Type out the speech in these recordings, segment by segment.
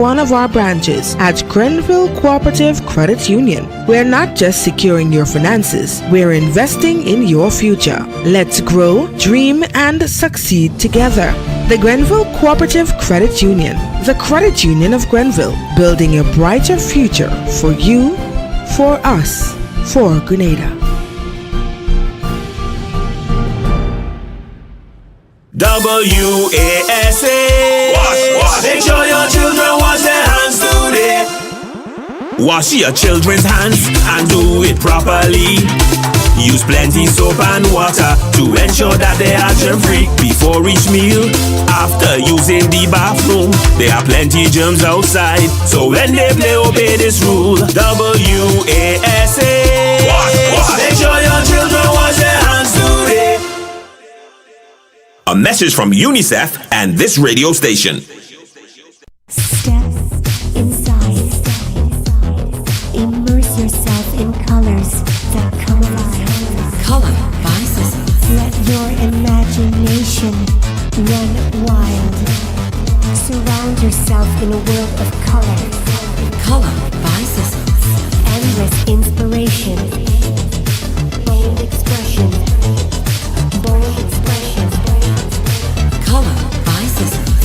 one of our branches at Grenville Cooperative Credit Union. We're not just securing your finances, we're investing in your future. Let's grow, dream, and succeed together. The Grenville Cooperative Credit Union, the credit union of Grenville, building a brighter future for you, for us, for Grenada. WASA. Wash. Make sure your children wash their hands today. Wash your children's hands and do it properly. Use plenty soap and water to ensure that they are germ-free. Before each meal, after using the bathroom, there are plenty germs outside. So when they play, obey this rule. WASA. Wash. Make sure your children wash their hands today. A message from UNICEF and this radio station. Step inside. Immerse yourself in colors that come alive. Color by Sissons. Let your imagination run wild. Surround yourself in a world of color. Color by Sissons. Endless inspiration. Bold expression. Bold expression. Color by Sissons.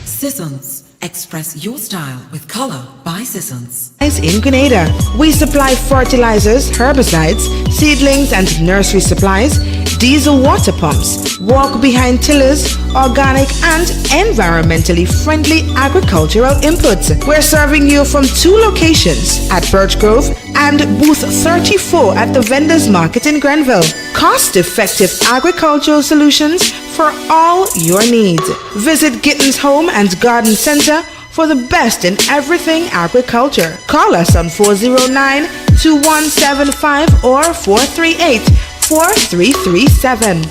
Sissons. Express your style with Color by Sissons. In Grenada, we supply fertilizers, herbicides, seedlings and nursery supplies, diesel water pumps, walk behind tillers, organic and environmentally friendly agricultural inputs. We're serving you from 2 locations at Birch Grove and booth 34 at the Vendors Market in Grenville. Cost-effective agricultural solutions for all your needs. Visit Gittins Home and Garden Center for the best in everything agriculture. Call us on 409-2175 or 438-4337.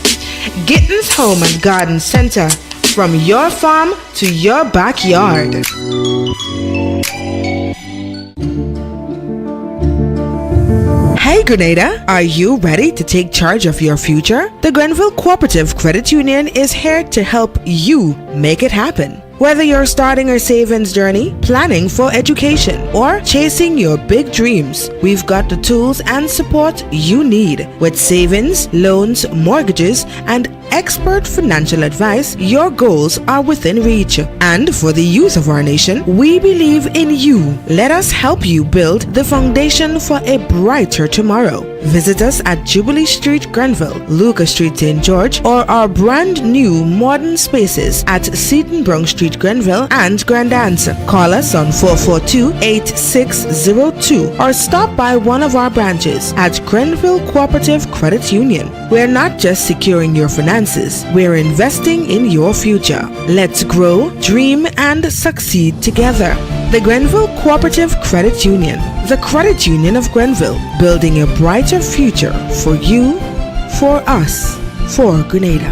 Gittins Home and Garden Center, from your farm to your backyard. Hey Grenada, are you ready to take charge of your future? The Grenville Cooperative Credit Union is here to help you make it happen. Whether you're starting a savings journey, planning for education, or chasing your big dreams, we've got the tools and support you need. With savings, loans, mortgages, and expert financial advice, your goals are within reach. And for the youth of our nation, we believe in you. Let us help you build the foundation for a brighter tomorrow. Visit us at Jubilee Street, Grenville, Lucas Street, St. George, or our brand new modern spaces at Seaton Brunk Street, Grenville and Grandance. Call us on 442-8602 or stop by one of our branches at Grenville Cooperative Credit Union. We're not just securing your finances, we're investing in your future. Let's grow, dream, and succeed together. The Grenville Cooperative Credit Union, the credit union of Grenville, building a brighter future for you, for us, for Grenada.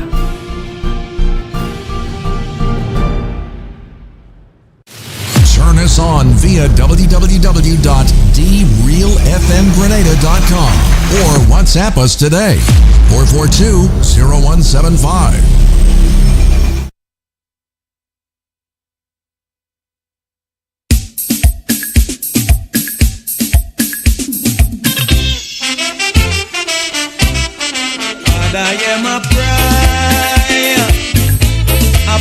Turn us on via www.drealfmgrenada.com or WhatsApp us today, 442-0175. I am a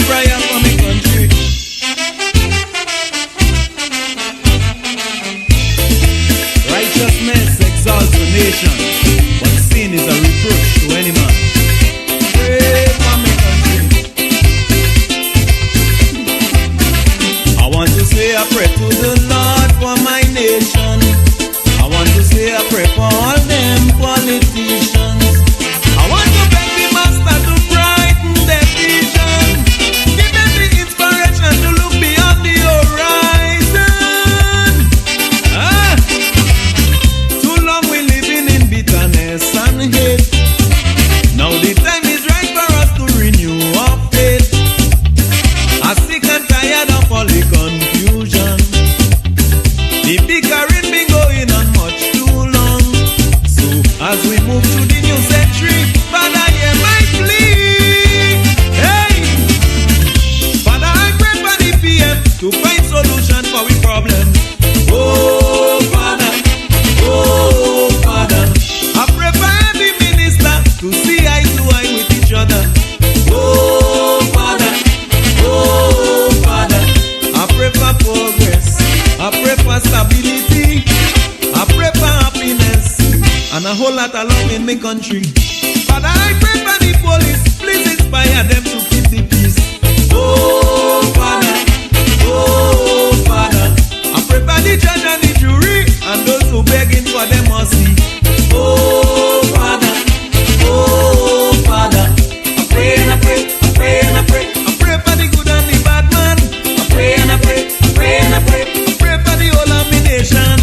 prayer for my country. Righteousness exalts the nation, but sin is a reproach to any man. Pray for my country. I want to say a prayer to the Lord for my nation. I want to say a prayer for all them politicians. I want to beg the master to brighten their vision. Give them the inspiration to look beyond the horizon. Too long we living in bitterness and hate. Now the time is right for us to renew our faith. I'm sick and tired of all the confusion. a whole lot of love in my country. Father, I pray for the police, please inspire them to keep the peace. Oh Father, I pray for the judge and the jury and those who begging for them mercy. Oh Father, I pray and I pray, I pray and I pray, I pray for the good and the bad man. I pray and I pray, I pray and I pray, I pray for the whole of my nation.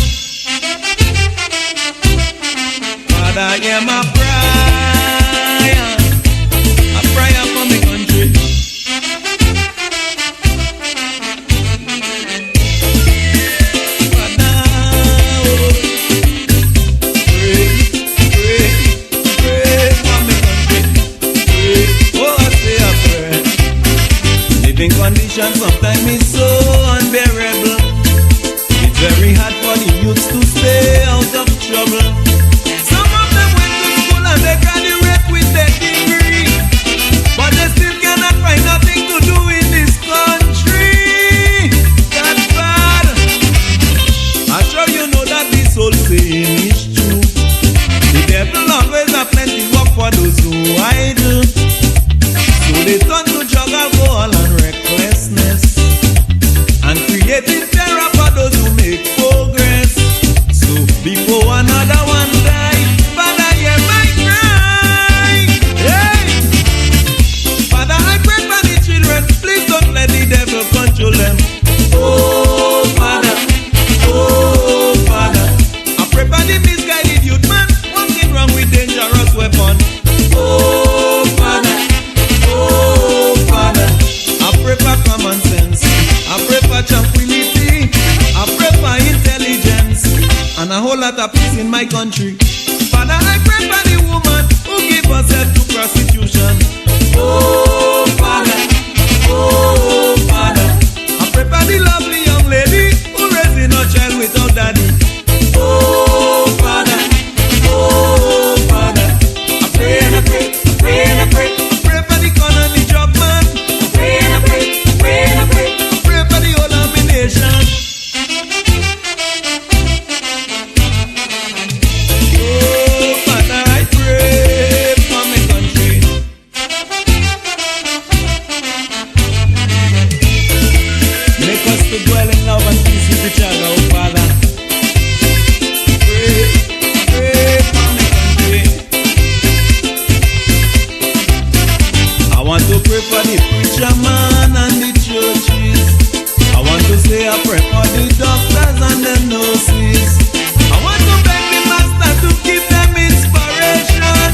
Father, hear my prayer, a prayer for my country. Living conditions sometimes is so unbearable. It's very hard for the youths to stay out of trouble. Some of them went to school and they graduate with their degree, but they still cannot find nothing to do in this country. That's bad. I'm sure you know that this old saying is true. The devil always have plenty work for those who idle. So they turn to drug, alcohol and recklessness, and creating terror for those who make progress. So before another one die, Father, hear my cry. Hey! Father, I pray for the children, please don't let the devil control them. Oh Father, I pray for the misguided youth man, walking wrong with dangerous weapon. Oh Father, I pray for common sense, I pray for tranquility, I pray for intelligence, and a whole lot of peace in my country. Father, I pray for the woman who give herself to prostitution. Oh Father, I pray for the lovely young lady who raising her child without daddy. Oh Father, I pray and I pray, I pray and I pray, I pray for the con and the job man. I pray and I pray, I pray and I pray, I pray for the whole of the nation. Oh Father, I pray for my country. Make us to dwell in love and peace with each other, oh Father. Pray for my country. I want to pray for the preacher man and the churches. I want to say a prayer for the doctors and the nurses. I want to beg the master to give them inspiration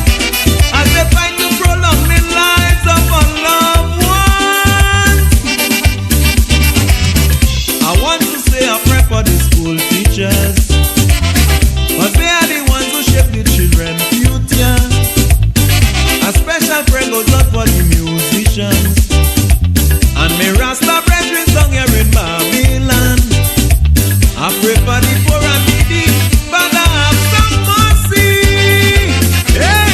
as they fight to prolong the lives of our loved ones. I want to say a prayer for the school teachers, cause they are the ones who shape the children's future. A special prayer goes out for the musicians and me Rasta brethren song here in Babylon. I pray for the poor and needy, Father, have some mercy. Hey,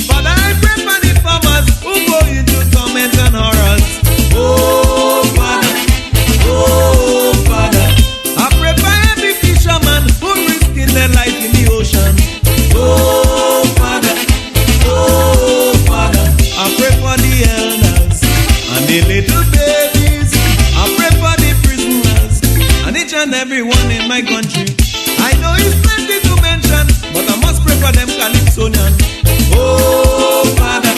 Father, I pray for the farmers who go into torment and horrors. Oh Father, I pray for every fisherman who risking their life in the ocean. Oh Father, I pray for the elders and the little babies. I pray for the prisoners and each and every one in my country. I know it's plenty to mention, but I must pray for them Calypsonian. Oh Father,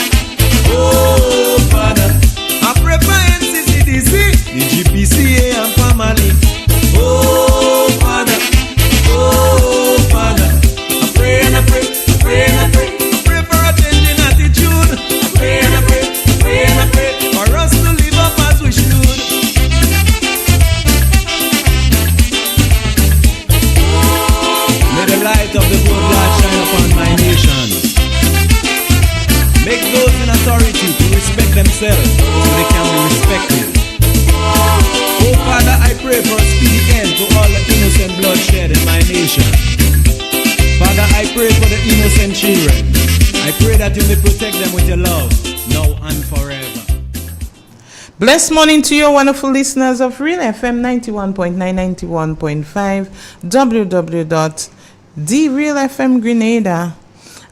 I pray for NCCDC, the GPCA and family. Oh Father, I pray and I pray, I pray and I pray, I pray for a change in attitude. I pray and I pray, I pray and I pray for us to live up as we should. May the light of the good God shine upon my nation. Make those in authority to respect themselves so they can be respected. Oh Father, I pray for a speedy end to all the innocent bloodshed in my nation. Father, I pray for the innocent children. I pray that you may protect them with your love, now and forever. Blessed morning to you, wonderful listeners of Real FM 91.9, 91.5, The Real FM Grenada.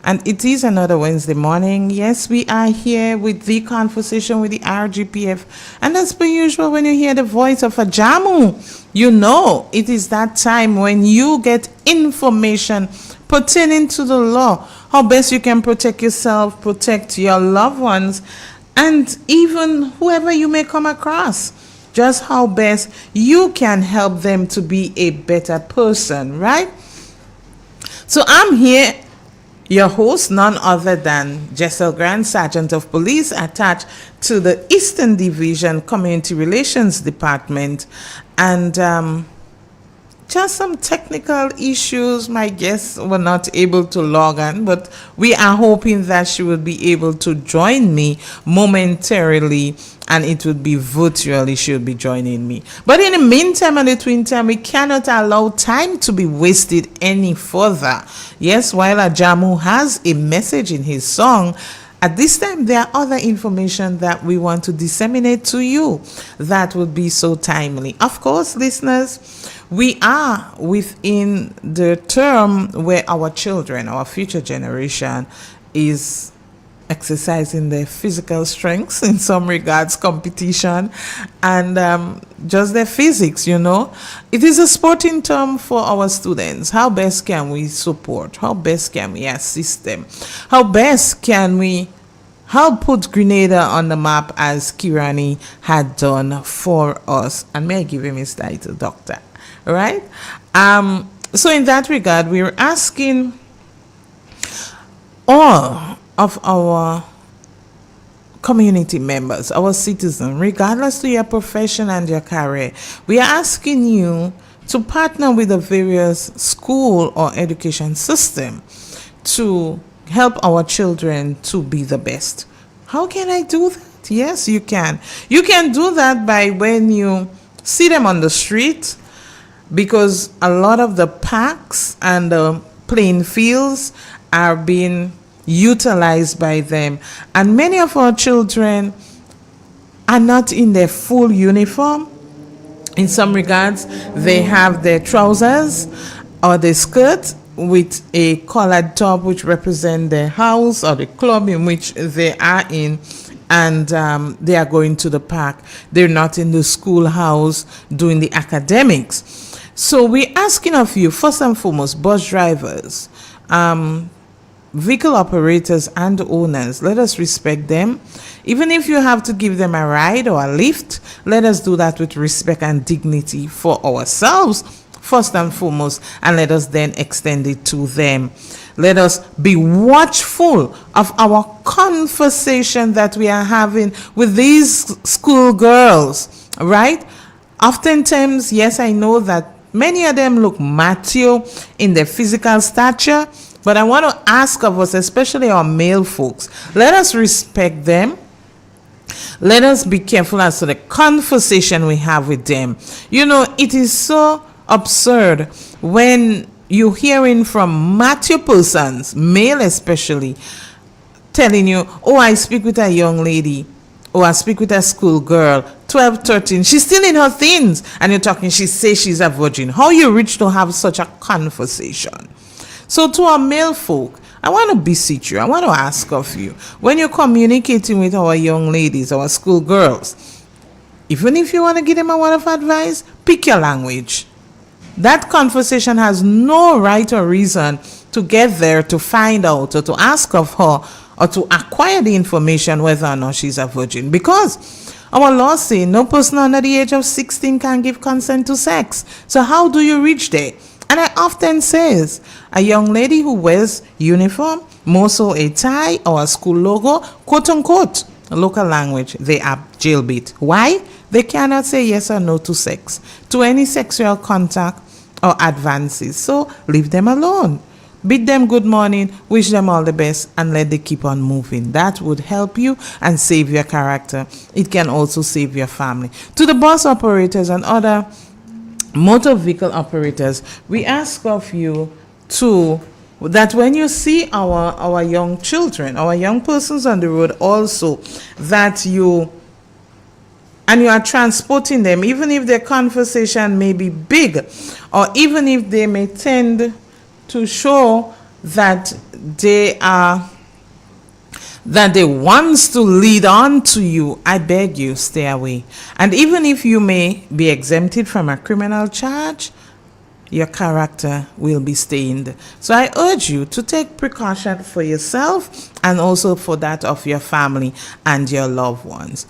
And it is another Wednesday morning. Yes, we are here with the conversation with the RGPF. And as per usual, when you hear the voice of a Jamu, you know it is that time when you get information pertaining to the law, how best you can protect yourself, protect your loved ones, and even whoever you may come across. Just how best you can help them to be a better person, right? So I'm here, your host, none other than Jessel Grant, Sergeant of Police, attached to the Eastern Division Community Relations Department. And just some technical issues. My guests were not able to log on, but we are hoping that she will be able to join me momentarily, and it would be virtually she'll be joining me. But in the meantime and the twin time, we cannot allow time to be wasted any further. Yes, while Ajamu has a message in his song, at this time, there are other information that we want to disseminate to you that would be so timely. Of course, listeners, we are within the term where our children, our future generation, is exercising their physical strengths, in some regards competition, and just their physics, you know. It is a sporting term for our students. How best can we support? How best can we assist them? How best can we help put Grenada on the map as Kirani had done for us? And may I give him his title, Doctor? Right? So in that regard, we're asking all of our community members, our citizens, regardless to your profession and your career, we are asking you to partner with the various school or education system to help our children to be the best. How can I do that? Yes, you can. You can do that by when you see them on the street, because a lot of the parks and the playing fields are being utilized by them, and many of our children are not in their full uniform. In some regards, they have their trousers or their skirt with a collared top which represent the house or the club in which they are in, and they are going to the park. They're not in the schoolhouse doing the academics. So we're asking of you, first and foremost, bus drivers, vehicle operators and owners, let us respect them. Even if you have to give them a ride or a lift, let us do that with respect and dignity for ourselves, first and foremost, and let us then extend it to them. Let us be watchful of our conversation that we are having with these school girls, right? Oftentimes, yes, I know that many of them look mature in their physical stature, but I want to ask of us, especially our male folks, let us respect them. Let us be careful as to the conversation we have with them. You know, it is so absurd when you're hearing from mature persons, male especially, telling you, oh, I speak with a young lady, or I speak with a school girl, 12, 13, she's still in her teens, and you're talking, she says she's a virgin. How you reach to have such a conversation? So to our male folk, I want to beseech you, I want to ask of you, when you're communicating with our young ladies, our school girls, even if you want to give them a word of advice, pick your language. That conversation has no right or reason to get there to find out or to ask of her or to acquire the information whether or not she's a virgin, because our laws say no person under the age of 16 can give consent to sex. So how do you reach there? And I often says, a young lady who wears uniform, more so a tie or a school logo, quote unquote, local language, they are jailbait. Why? They cannot say yes or no to sex, to any sexual contact or advances. So leave them alone. Bid them good morning, wish them all the best, and let them keep on moving. That would help you and save your character. It can also save your family. To the bus operators and other motor vehicle operators, we ask of you to that when you see our young children, our young persons on the road also, that you are transporting them, even if their conversation may be big, or even if they may tend to show that they wants to lead on to you, I beg you, stay away. And even if you may be exempted from a criminal charge, your character will be stained. So I urge you to take precaution for yourself and also for that of your family and your loved ones.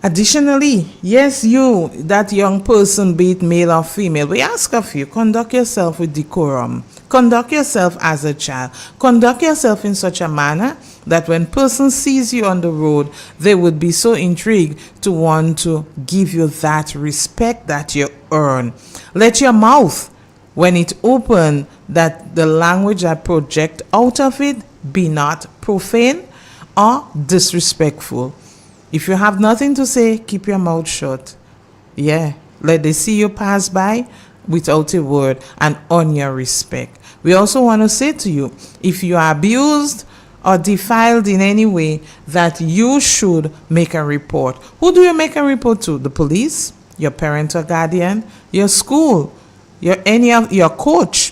Additionally, yes, you, that young person, be it male or female, we ask of you, conduct yourself with decorum. Conduct yourself as a child. Conduct yourself in such a manner that when person sees you on the road, they would be so intrigued to want to give you that respect that you earn. Let your mouth, when it open, that the language that project out of it be not profane or disrespectful. If you have nothing to say, keep your mouth shut. Yeah, let they see you pass by without a word and earn your respect. We also want to say to you, if you are abused or defiled in any way, that you should make a report. Who do you make a report to? The police, your parent or guardian, your school, your coach.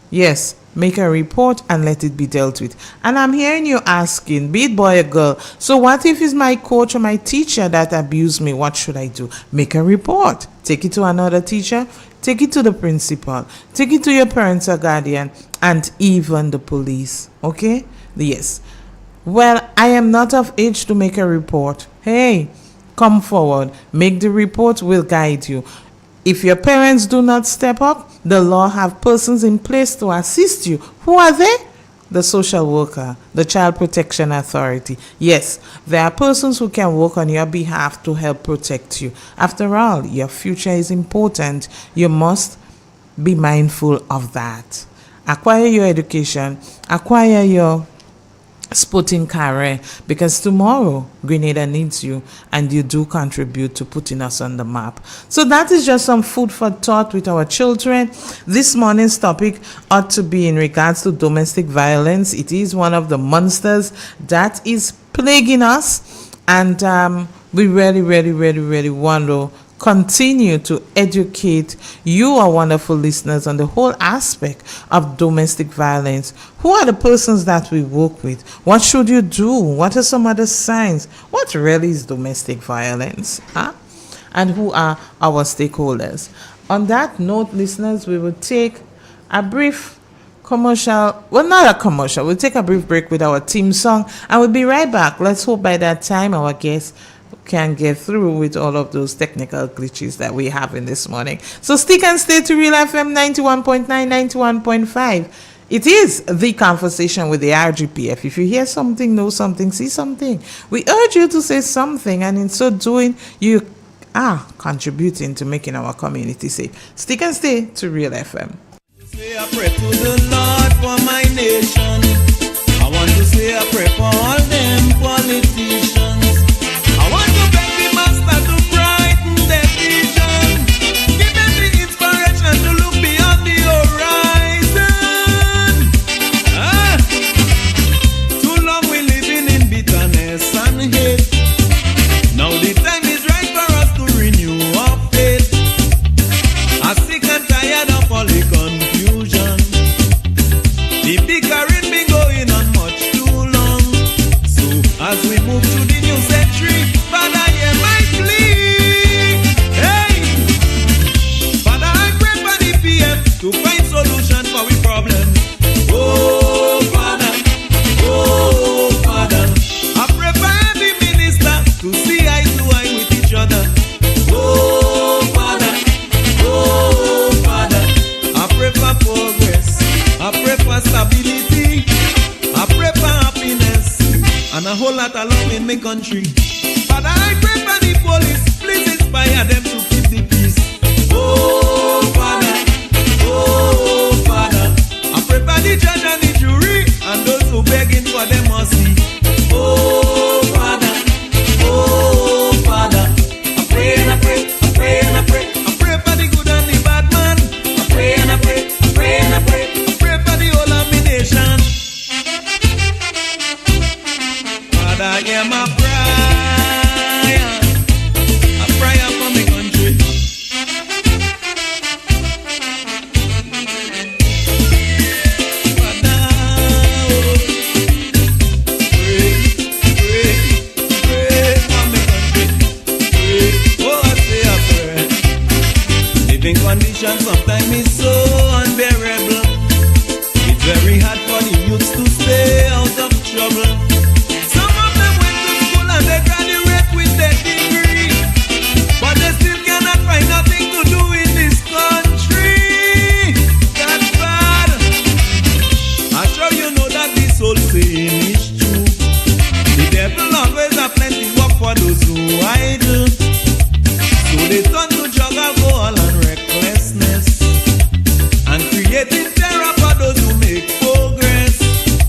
Yes, make a report and let it be dealt with. And I'm hearing you asking, be it boy or girl, so what if it's my coach or my teacher that abused me? What should I do? Make a report. Take it to another teacher. Take it to the principal. Take it to your parents or guardian and even the police. Okay? Yes. Well, I am not of age to make a report. Hey, come forward. Make the report. We'll guide you. If your parents do not step up, the law have persons in place to assist you. Who are they? The social worker, the child protection authority. Yes, there are persons who can work on your behalf to help protect you. After all, your future is important. You must be mindful of that. Acquire your education, acquire your sporting career, because tomorrow Grenada needs you and you do contribute to putting us on the map. So that is just some food for thought with our children. This morning's topic ought to be in regards to domestic violence. It is one of the monsters that is plaguing us, and we really want to continue to educate you, our wonderful listeners, on the whole aspect of domestic violence. Who are the persons that we work with? What should you do? What are some other signs? What really is domestic violence? And who are our stakeholders? On that note, listeners, we will take a brief commercial, well, not a commercial, we'll take a brief break with our theme song and we'll be right back. Let's hope by that time our guests can get through with all of those technical glitches that we have in this morning. So stick and stay to Real FM 91.9, 91.5. It is the conversation with the RGPF. If you hear something, know something, see something, we urge you to say something, and in so doing, you are contributing to making our community safe. Stick and stay to Real FM. Say I pray to the Lord for my nation. I want to say I pray for all them politicians. I want to beg the master to brighten their vision. Give them the inspiration to look beyond the horizon. Too long we living in bitterness and hate. Now the time is right for us to renew our faith. I'm sick and tired of all the confusion. The bickering been going on much too long. So as we move to the new century, Father, hear my plea. Hey, Father, I pray for the PM to find solution for we problem. Oh Father, I pray for every minister to see eye to eye with each other. Oh Father, I pray for progress, I pray for stability, I pray for happiness, and a whole lot of love in my country. Father, I pray for the police, please inspire them to keep the peace. Oh Father, I pray for the judge and the jury, and those who begging for them mercy. Oh Father, I pray and I pray, I pray and I pray, I pray for the good and the bad man. I pray and I pray, I pray and I pray, I pray for the whole of my nation. Father, hear my prayer. condition sometimes is so unbearable. It's very hard for the youths to stay out of trouble. Some of them went to school and they graduate with their degree, but they still cannot find nothing to do in this country. That's bad. I'm sure you know that this old saying is true. The devil always have plenty work for those who idle. So they turn to drug, alcohol and recklessness, and creating terror for those who make progress.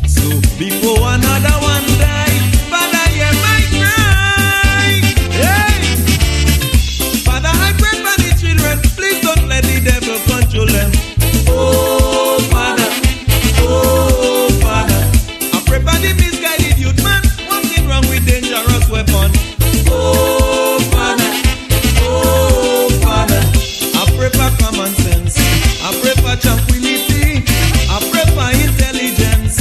So before another one die, Father, hear my cry. Hey, Father, I pray for the children. Please don't let the devil control them. Oh Father, I pray for the misguided youth man walking wrong with dangerous weapon. Oh Father, I pray for common sense. I pray for tranquility. I pray for intelligence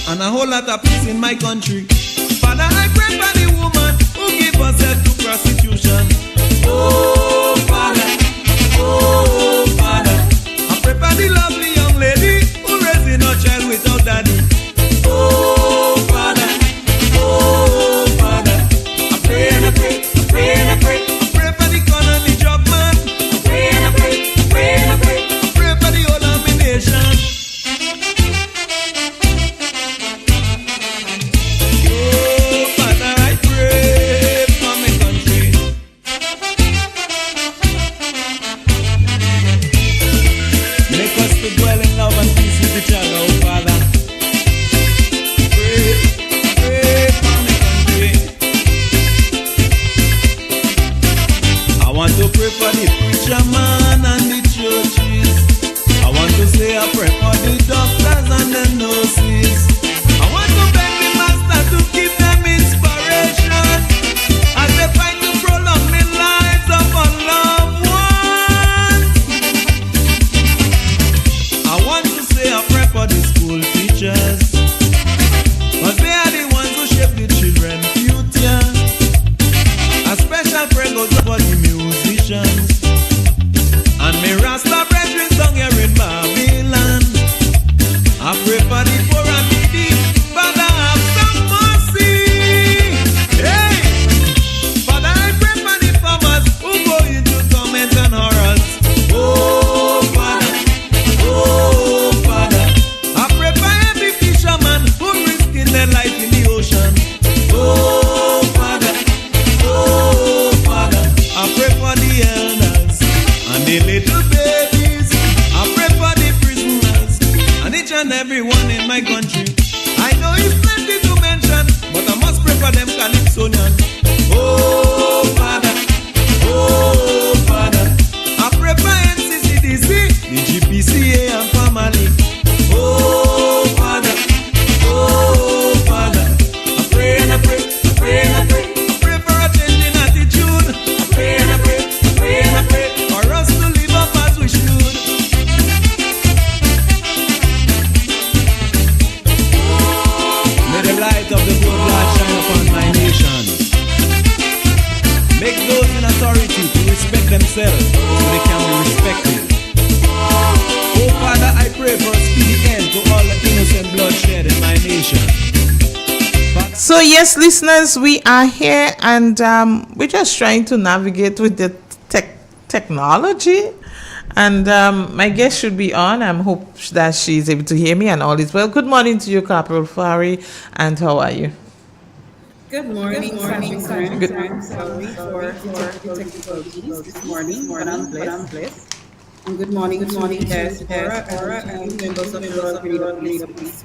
and a whole lot of peace in my country. Father, I pray for the woman who give herself to prostitution. Oh Father, I pray for the lovely young lady who raising her child without daddy. Oh Father, I pray and I pray, I pray and I pray. I pray for the corner the job man. I pray and I pray, I pray and I pray. I pray for the whole of the nation. Oh Father, I pray for my country. Make us to dwell in love and peace with each other, oh Father. Pray for my country. I want to pray for the preacher man and the churches. I want to say a prayer for the doctors and the nurses. I want to beg the master to give them inspiration as they fight to prolong the lives of our loved ones. I want to say a prayer for the school teachers, cause they are the ones who shape the children's future. A special prayer goes for the musicians and me Rasta brethren down here in Babylon. I pray for the poor and needy, Father, have some mercy. Hey, Father, I pray for the farmers who go into torment and horrors. Oh Father, I pray for every fisherman who risking their life in the ocean. Oh Father, I pray for the elders and the little babies. I pray for the prisoners and each and every one in my country. I know it's plenty to mention, but I must pray for them Calypsonian. Oh Father, I pray for NCCDC, the GPCA and family. Oh Father, I pray and I pray, I pray and I pray. I pray for a change in attitude. I pray and I pray, I pray and I pray for us to live up as we should. May the light of the good Lord shine upon my nation. Make those in authority to respect themselves so they can be respected. Oh Father, I pray for a speedy end to all the innocent bloodshed in my nation. So yes, listeners, we are here and we're just trying to navigate with the technology. And my guest should be on. I hope that she's able to hear me and all is well. Good morning to you, Corporal Fari, and how are you? Good morning. Good. Sorry for the technical issues this morning, but I'm blessed. And good morning, Deborah, and members of the Lord Police.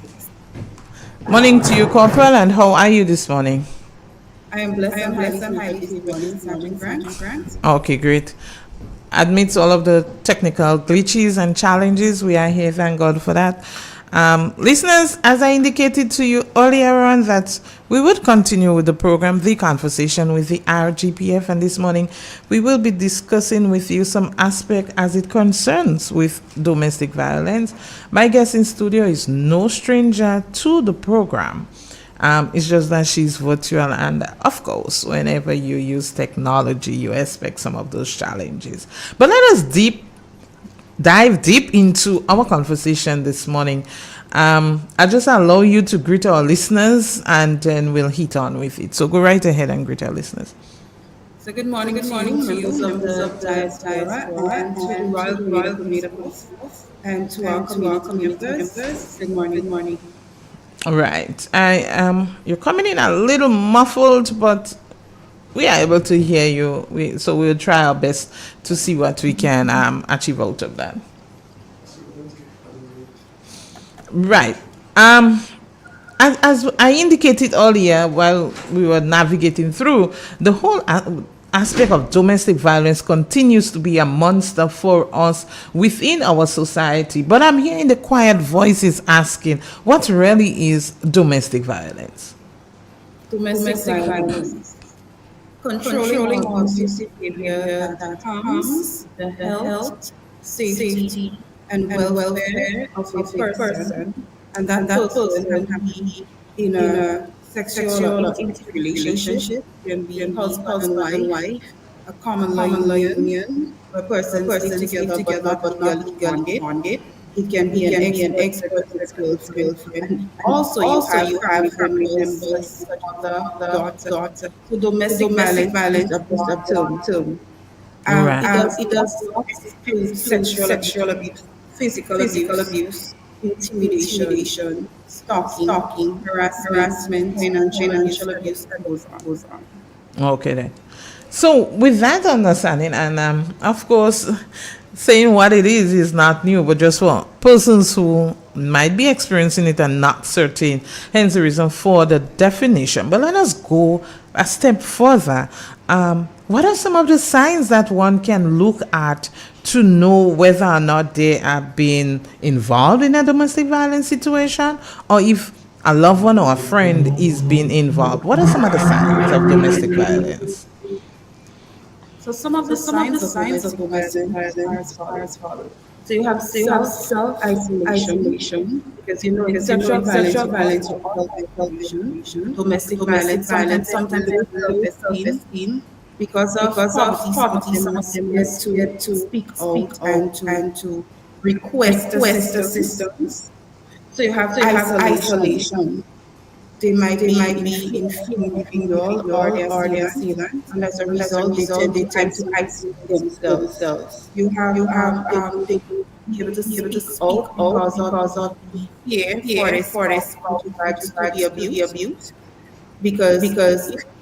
Morning to you, Corporal, and how are you this morning? I am blessed and highly this morning, Sergeant Grant. Okay, great. Amidst all of the technical glitches and challenges, we are here. Thank God for that. Listeners, as I indicated to you earlier on that we would continue with the program, The Conversation with the RGPF, and this morning we will be discussing with you some aspect as it concerns with domestic violence. My guest in studio is no stranger to the program. It's just that she's virtual, and of course, whenever you use technology, you expect some of those challenges. But let us dive deep into our conversation this morning, I'll just allow you to greet our listeners and then we'll hit on with it. So go right ahead and greet our listeners. So good morning, members of the diaspora, and to the Royal Grenada Post, and to our community members. Good morning. Good morning. All right. You're coming in a little muffled, but we are able to hear you. So we'll try our best to see what we can achieve out of that. Right. As I indicated earlier while we were navigating through, the whole aspect of domestic violence continues to be a monster for us within our society. But I'm hearing the quiet voices asking, what really is domestic violence? Domestic violence. Controlling abusive behavior that harms the health, safety, and welfare of a person, and that person can be in a sexual or intimate relationship, can be husband and wife, a common law union, where persons live together but not legally bonded. It can be an ex-boyfriend, girlfriend, and also you have family members, such mother, daughter. So domestic violence is a broad term. Right. It does not exclude sexual abuse, physical abuse, intimidation, stalking, harassment, financial abuse, and goes on. Okay then. So with that understanding, and of course, saying what it is not new, but just for persons who might be experiencing it and not certain, hence the reason for the definition. But let us go a step further. What are some of the signs that one can look at to know whether or not they are being involved in a domestic violence situation, or if a loved one or a friend is being involved? What are some of the signs of domestic violence? So some of the signs of domestic violence are as follows. So you have self-isolation, because sexual violence or isolation, domestic violence, sometimes self-esteem, because of poverty, some of them are scared to speak out and to request assistance. So you have isolation. They might be in fear of individual or their assailant, and as a result, they tend to isolate themselves. You have they will be able to speak out because of the fear for their spouse to be abused. Because if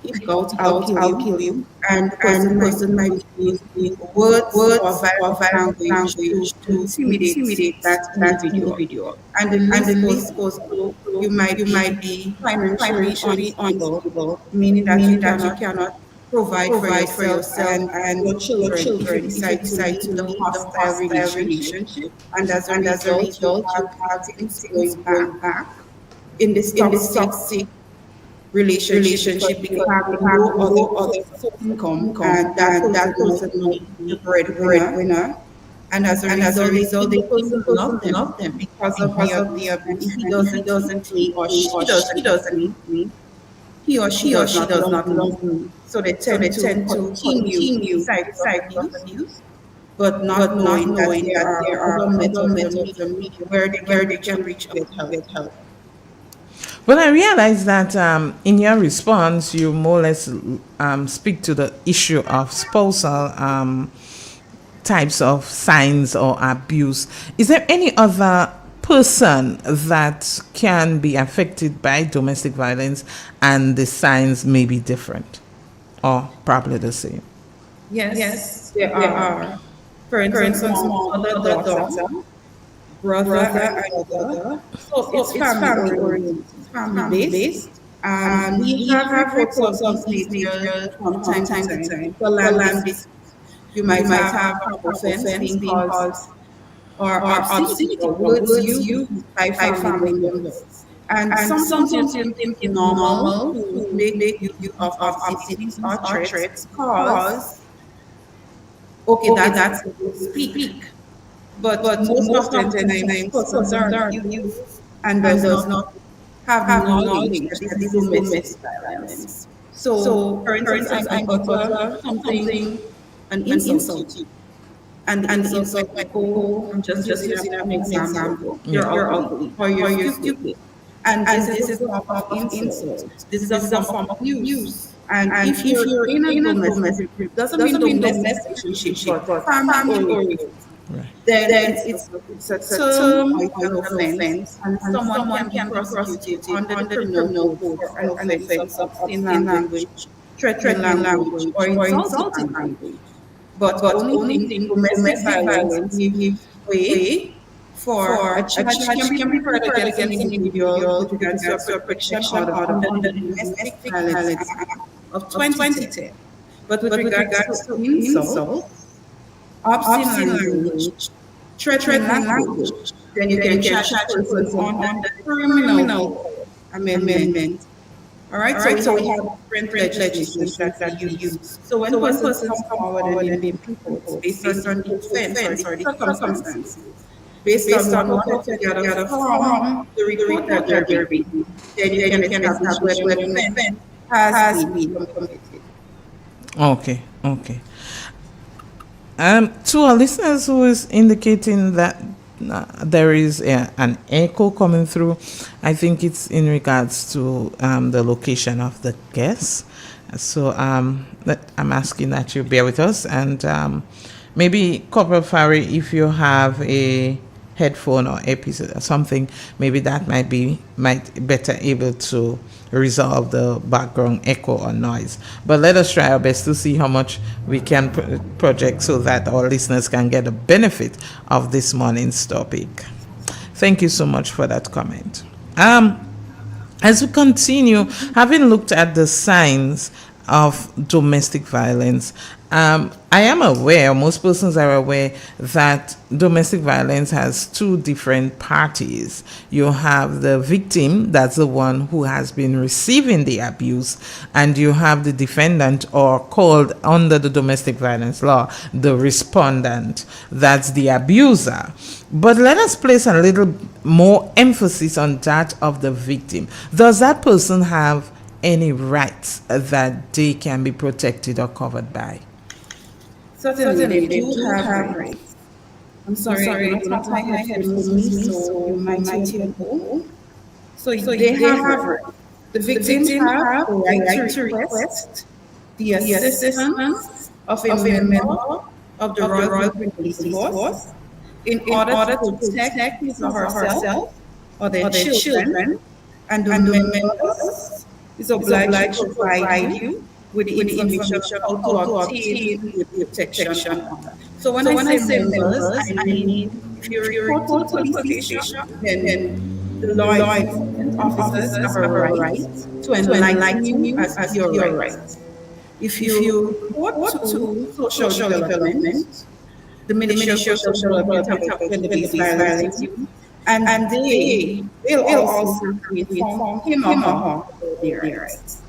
you go out, I'll kill you. And the person might be using words or violent language to intimidate that individual. And the list goes through. You might be financially unstable, meaning that you cannot provide for yourself and your children if you decide to live the hostile relationship. And as a result, you have things going back in this toxic relationship, because you have no other income, and that person might be the breadwinner. And as a result, they think love them because of the abuse. If he doesn't meet, or she doesn't meet, he or she does not love me. So they tend to continue cycle of abuse, but not knowing that there are other methods of media where they can reach out to get help. Well, I realize that in your response, you more or less speak to the issue of spousal types of signs or abuse. Is there any other person that can be affected by domestic violence and the signs may be different or probably the same? Yes, there are. For instance, mother, daughter, brother, and mother. So it's family oriented, family based. We have reports of these nature from time to time. For land disputes, you might have offense being caused or obscenity or words used by family members. And sometimes you think it's normal to make use of obscenities or threats because, okay, that's speak. But most of the time, persons are abused and does not have knowledge that this is domestic violence. So, for instance, I utter something, an insult to you, and the insult might go, I'm just using an example, you're ugly, or you're stupid. And this is a form of insult. This is a form of abuse. And if you're in a domestic, doesn't mean domestic relationship, but family oriented, then it's a term or an offense, and someone can be prosecuted under the criminal code for an offense of obscene language, threatening language, or insulting language. But only in domestic violence gives way for a charge can be brought against an individual with regards to a protection order under the Domestic Violence Act of 2010. But with regards to insult, obscene language, threatening language, then you can charge a person under the criminal amendment. All right, so we have different legislation that you use. So when persons come forward and name reports based on the offense or the circumstances, based on what you gather from the report that they're making, then you can establish whether an offense has been committed. Okay. To our listeners who is indicating that there is an echo coming through, I think it's in regards to the location of the guests. So I'm asking that you bear with us, and maybe Corporal Farry, if you have a headphone or earpiece or something, maybe that might better able to resolve the background echo or noise. But let us try our best to see how much we can project so that our listeners can get the benefit of this morning's topic. Thank you so much for that comment. As we continue, having looked at the signs of domestic violence, I am aware, most persons are aware, that domestic violence has two different parties. You have the victim, that's the one who has been receiving the abuse, and you have the defendant, or called under the domestic violence law, the respondent, that's the abuser. But let us place a little more emphasis on that of the victim. Does that person have any rights that they can be protected or covered by? Certainly, they do have rights. I'm sorry, I do not have my headphones with me, so you might hear go. So they have rights. The victims have the right to request the assistance of a member of the Royal Police Force in order to protect his or herself or their children, and the members is obliged to provide you with the information how to obtain the protection. So when I say members, I mean if you report to the police station, then the law enforcement officers have a right to enlighten you as your rights. If you report to social development, the Ministry of Social Development have police violence, and they'll also inform him or her of their rights.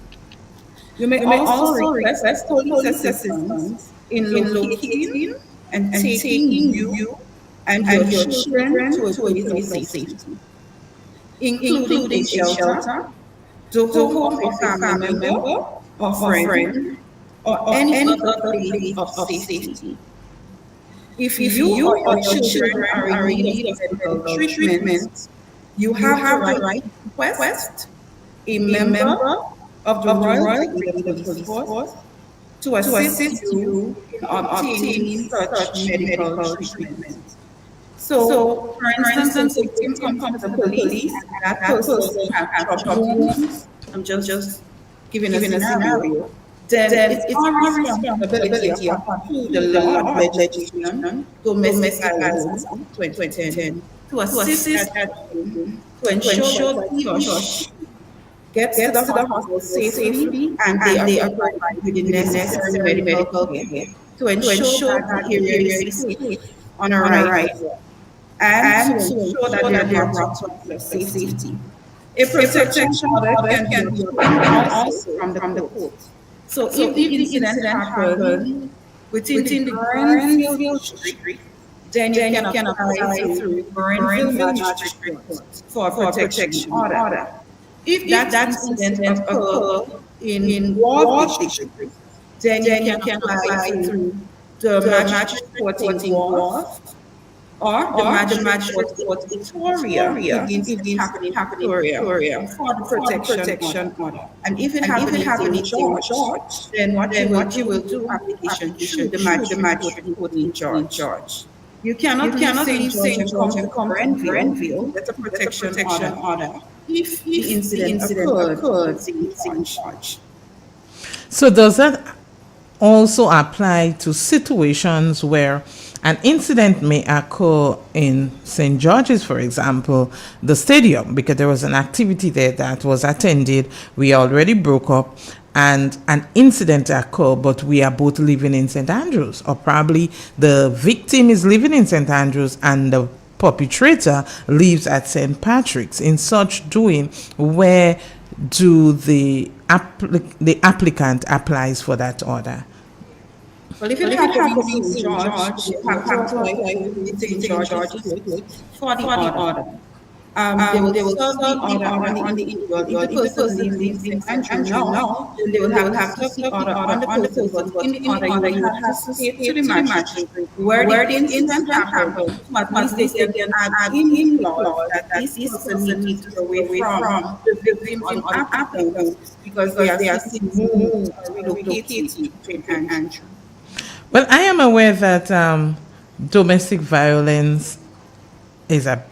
You may also request police assistance in locating and taking you and your children to a place of safety, including a shelter, the home of a family member or friend, or any other place of safety. If you or your children are in need of medical treatment, you have the right to request a member of the Royal Police Force to assist you in obtaining such medical treatment. So, for instance, if a victim comes to the police and that person has problems, I'm just giving a scenario, then it's our responsibility according to the law of legislation, domestic violence 2010, to assist that person to ensure that he or she gets to the hospital safely and they are provided with the necessary medical care to ensure that he is safe on a arrival and to ensure that they are brought to a place of safety. A protection order can be obtained also from the court. So if the incident happened within the Grenville district, then you can apply through Grenville Magistrate Court for a protection order. If that incident occurred in Ward district, then you can apply through the Magistrate Court in Guelph, or the Magistrate Court in Victoria, if it's happening in Victoria, for the protection order. And if it happens in George, then what you will do application through the Magistrate Court in George. You cannot leave St. George and come to Grenville. That's a protection order. If the incident occurred in George. So does that also apply to situations where an incident may occur in St. George's, for example, the stadium, because there was an activity there that was attended, we already broke up, and an incident occurred, but we are both living in St. Andrews, or probably the victim is living in St. Andrews and the perpetrator lives at St. Patrick's. In such doing, where do the applicant applies for that order? Well, if it happens in St. George, you have to apply in St. George's for the order. They will serve the order on the individual. If the person lives in St. Andrews now, then they will have to serve the order on the person. But in the order, you will have to say to the magistrate where the incident happened. At least they can add in clause that this person needs to go away from the victim on applicant because they are still moved or relocated to St. Andrews. Well, I am aware that domestic violence is a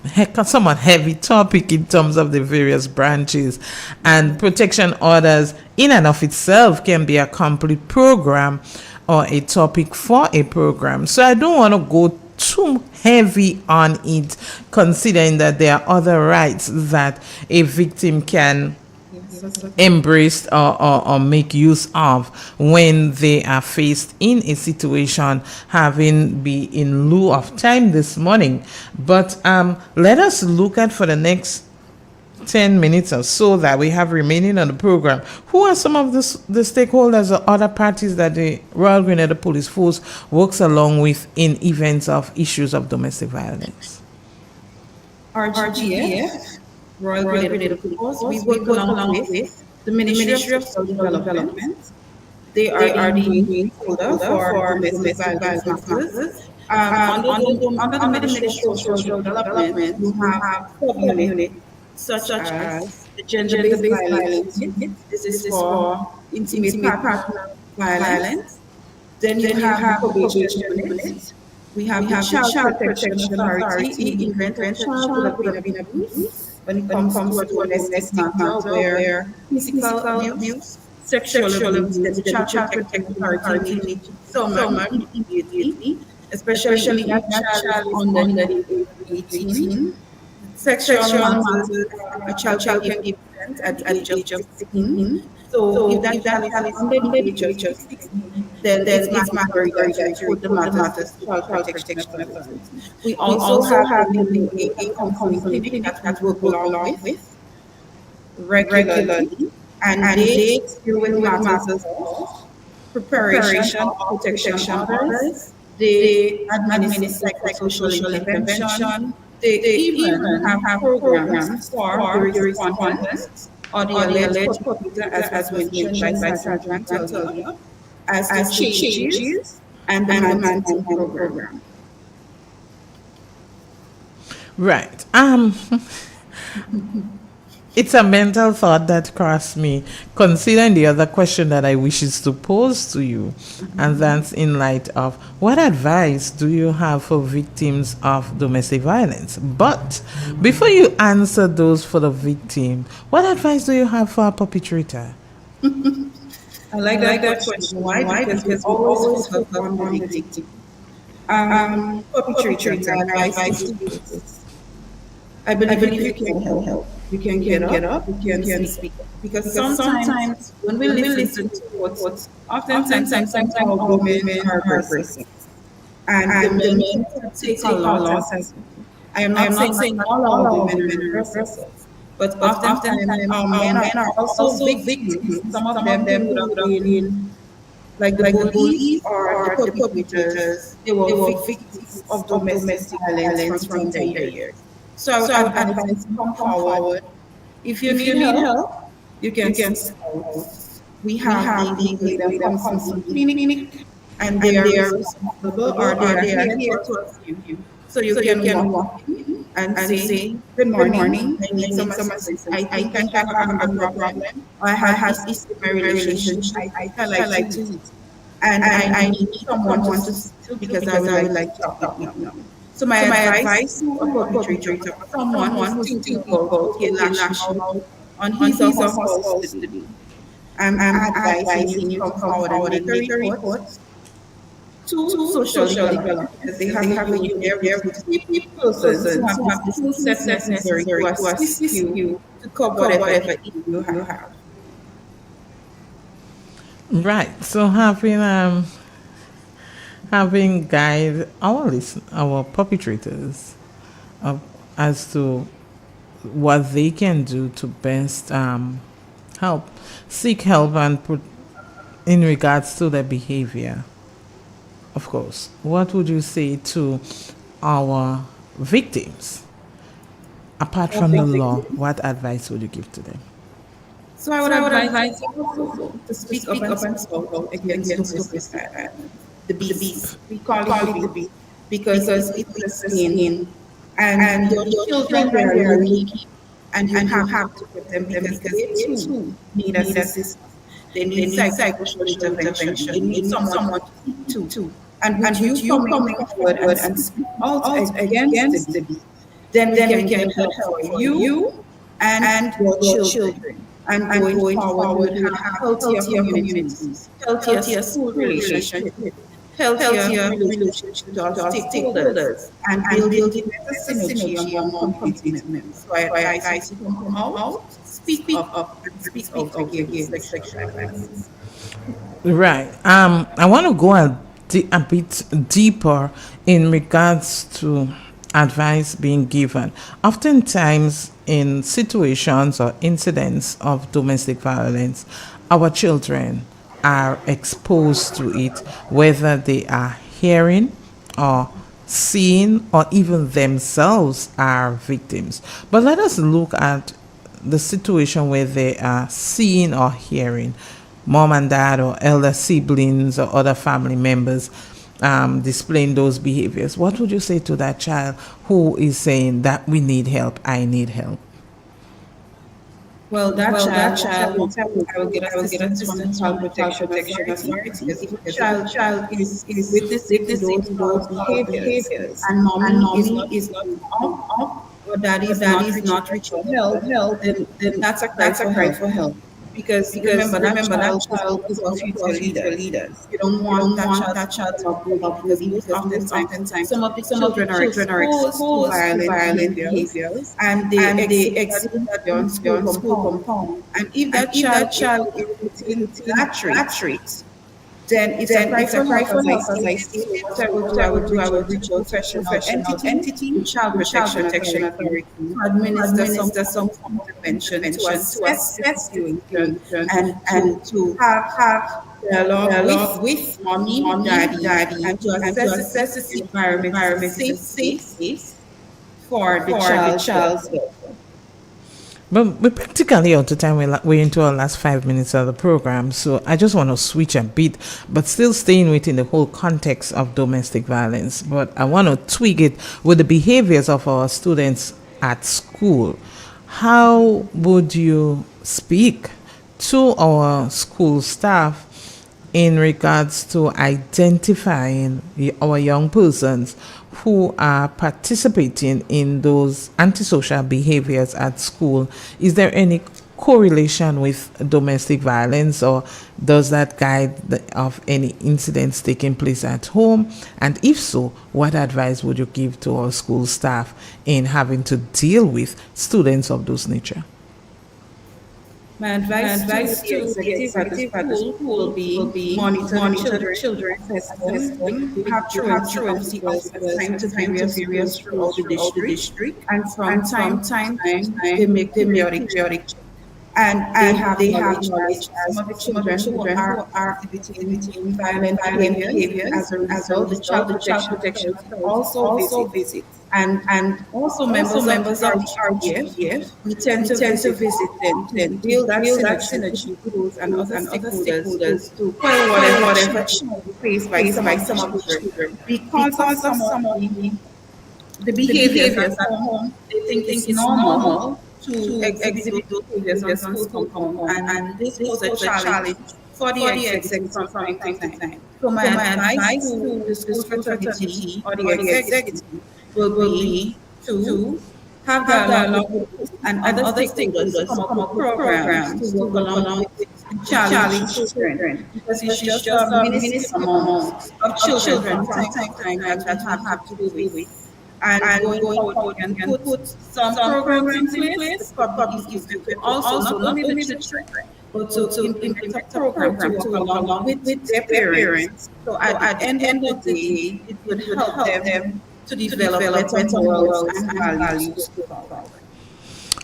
somewhat heavy topic in terms of the various branches, and protection orders in and of itself can be a complete program or a topic for a program. So I don't want to go too heavy on it, considering that there are other rights that a victim can embrace or make use of when they are faced in a situation, having be in lieu of time this morning. But let us look at, for the next 10 minutes or so that we have remaining on the program, who are some of the stakeholders or other parties that the Royal Grenada Police Force works along with in events of issues of domestic violence? RGPF, Royal Grenada Police Force, we work along with the Ministry of Social Development. They are the main holder for domestic violence matters. Under the Ministry of Social Development, we have sub-units such as the gender-based violence unit. This is for intimate partner violence. Then you have the probation unit. We have the Child Protection Authority in event of child who have been abused. When it comes to domestic matter where physical abuse, sexual abuse, then the Child Protection Authority needs to summon immediately, especially if that child under the age of 18. Sexual matters, a child can be present at the age of 16. So if that child is under the age of 16, then it's mandatory that you put the matters to Child Protection Authority. We also have a counseling clinic that we work along with regularly, and they deal with matters of preparation of protection orders. They administer psychosocial intervention. They even have programs for the respondents or the alleged perpetrator, as mentioned by Sergeant earlier, as to changes and the management program. Right. It's a mental thought that crossed me, considering the other question that I wishes to pose to you, and that's in light of what advice do you have for victims of domestic violence? But before you answer those for the victim, what advice do you have for a perpetrator? I like that question. Why? Because we always focus on the victim. Perpetrator, my advice to you is, I believe you can help. You can get up, you can speak. Because sometimes when we listen to what oftentimes our women are aggressive. And the men take a lot. I am not saying all our women are aggressive. But oftentimes our men are also victims. Some of them would have been like the bullies or the perpetrators. They were victims of domestic violence from their years. So I would advise you come forward. If you need help, you can. We have the counseling clinic, and they are responsible, or they are here to assist you. So you can walk in and say, "Good morning, I need some assistance. I think I have a hunger problem. I have this issue in my relationship. I think I like to eat, and I need someone to speak to because I would like to talk with you." So my advice to a perpetrator, or someone who's thinking about taking action on his or her spouse today, I'm advising you to come forward and make a report to social development, because they have a unit there with key persons who have the skill set necessary to assist you to cover whatever issue you have. Right. So having guide our perpetrators as to what they can do to best help seek help and put in regards to their behavior. Of course, what would you say to our victims? Apart from the law, what advice would you give to them? So I would advise you to speak up and speak out against domestic violence. The beast. We call it the beast because it's a sin. And your children are unique, and you have to protect them because they too need assistance. They need psychosocial intervention. They need someone to speak to. And you coming forward and speak out against the beast, then we can help for you and your children. And going forward, we have healthier communities, healthier school relationships, healthier relationships with our stakeholders, and building better synergy among community members. So I advise you to come out, speak up, and speak out against sexual violence. Right. I want to go a bit deeper in regards to advice being given. Oftentimes, in situations or incidents of domestic violence, our children are exposed to it, whether they are hearing or seeing or even themselves are victims. But let us look at the situation where they are seeing or hearing mom and dad or elder siblings or other family members displaying those behaviors. What would you say to that child who is saying that we need help, I need help? Well, that child I will get assistance from the Child Protection Authority. Because if a child is witnessing those behaviors, and mommy is not up, or daddy is not reaching for help, then that's a cry for help. Because remember that child is our future leaders. You don't want that child to grow up, because most oftentimes some of the children are exposed to violent behaviors, and they exhibit that on school compound. And if that child is in that trait, then it's a cry for help. As I say, what I would do, I would reach out to professional entity, the Child Protection Authority, to administer some form of intervention to assess the situation, and to have dialogue with mommy, daddy, and to assess the environment is safe for the child's welfare. But we're practically out of time. We're into our last 5 minutes of the program. So I just want to switch a bit, but still staying within the whole context of domestic violence. But I want to tweak it with the behaviors of our students at school. How would you speak to our school staff in regards to identifying our young persons who are participating in those antisocial behaviors at school? Is there any correlation with domestic violence, or does that guide of any incidents taking place at home? And if so, what advice would you give to our school staff in having to deal with students of those nature? My advice to executives at the school will be monitor the children, assess them. You have truancy officers assigned to various throughout the district, and from time to time they make periodic checks. And they have knowledge as some of the children who are exhibiting violent behavior. As a result, the Child Protection also visits and also members of the RGPF, we tend to visit them to build that synergy with schools and other stakeholders to quell whatever challenge faced by some of the children because of some of the behaviors at home. They think it's normal to exhibit those behaviors on school compound, and this was a challenge for the executive from time to time. So my advice to the school fraternity or the executive will be to have dialogue with us and other stakeholders to come up with programs to work along with challenge children, because it's just a minuscule amount of children from time to time that we have to deal with. And going forward, we can put some programs in place. The public is to also, not only the children, but to implement a program to work along with their parents. So at the end of the day, it would help them to develop better morals and values.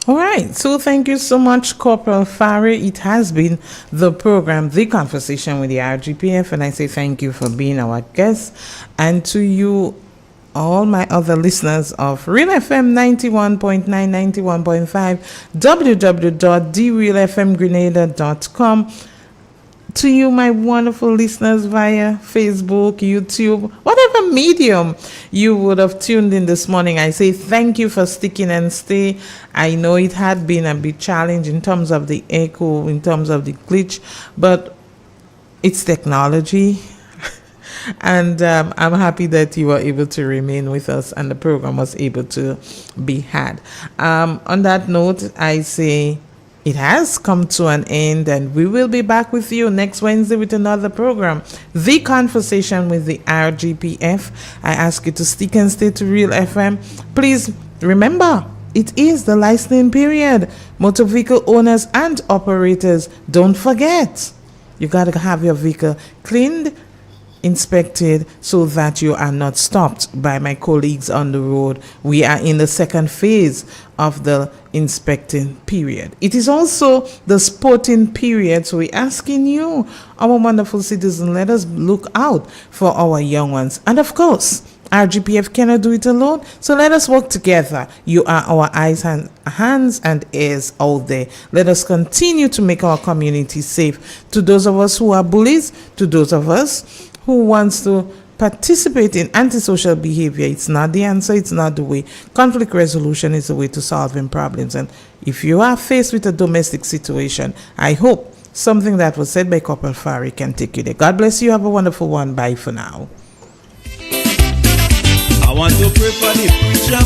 All right, so thank you so much, Corporal Farry. It has been the program, The Conversation with the RGPF, and I say thank you for being our guest. And to you, all my other listeners of Real FM 91.9, 91.5, www.therealfmgrenada.com. To you, my wonderful listeners via Facebook, YouTube, whatever medium you would have tuned in this morning, I say thank you for sticking and stay. I know it had been a big challenge in terms of the echo, in terms of the glitch, but it's technology. And I'm happy that you were able to remain with us and the program was able to be had. On that note, I say it has come to an end, and we will be back with you next Wednesday with another program, The Conversation with the RGPF. I ask you to stick and stay to Real FM. Please remember, it is the licensing period. Motor vehicle owners and operators, don't forget, you got to have your vehicle cleaned, inspected, so that you are not stopped by my colleagues on the road. We are in the second phase of the inspecting period. It is also the sporting period, so we're asking you, our wonderful citizens, let us look out for our young ones. And of course, RGPF cannot do it alone, so let us work together. You are our eyes and hands and ears out there. Let us continue to make our community safe. To those of us who are bullies, to those of us who wants to participate in antisocial behavior, it's not the answer, it's not the way. Conflict resolution is the way to solving problems. And if you are faced with a domestic situation, I hope something that was said by Corporal Farry can take you there. God bless you. Have a wonderful one. Bye for now. I want to pray for the preacher